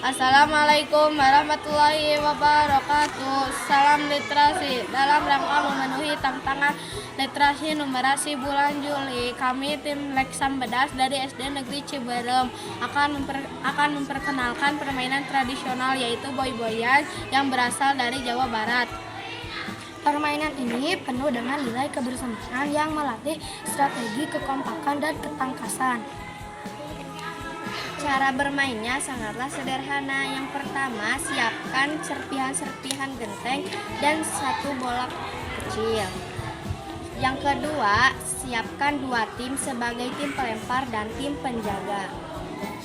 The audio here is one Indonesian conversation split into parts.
Assalamualaikum warahmatullahi wabarakatuh. Salam literasi. Dalam rangka memenuhi tantangan literasi numerasi bulan Juli, kami tim Leksam Bedas dari SD Negeri Ciberem akan memperkenalkan permainan tradisional yaitu boy-boyan yang berasal dari Jawa Barat. Permainan ini penuh dengan nilai kebersamaan yang melatih strategi, kekompakan, dan ketangkasan. Cara bermainnya sangatlah sederhana. Yang pertama, siapkan serpihan-serpihan genteng dan satu bola kecil. Yang kedua, siapkan dua tim sebagai tim pelempar dan tim penjaga.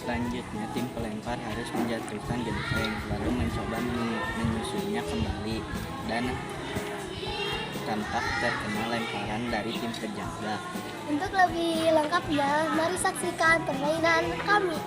Selanjutnya, tim pelempar harus menjatuhkan genteng, lalu mencoba menyusunnya kembali dan tampak terkena lemparan dari tim penjaga. Untuk lebih lengkapnya, mari saksikan permainan kami.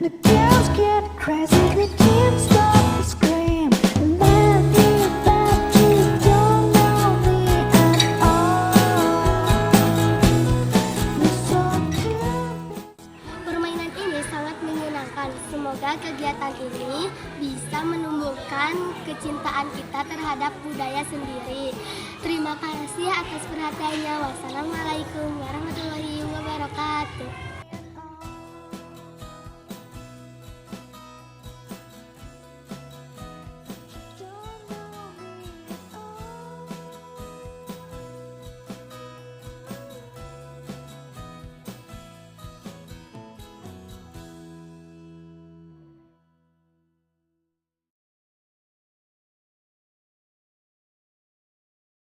The girls get crazy, they can't stop to scream. And then you bet you don't know me at all. You're so cute. Permainan ini sangat menyenangkan. Semoga kegiatan ini bisa menumbuhkan kecintaan kita terhadap budaya sendiri. Terima kasih atas perhatiannya. Wassalamualaikum warahmatullahi wabarakatuh.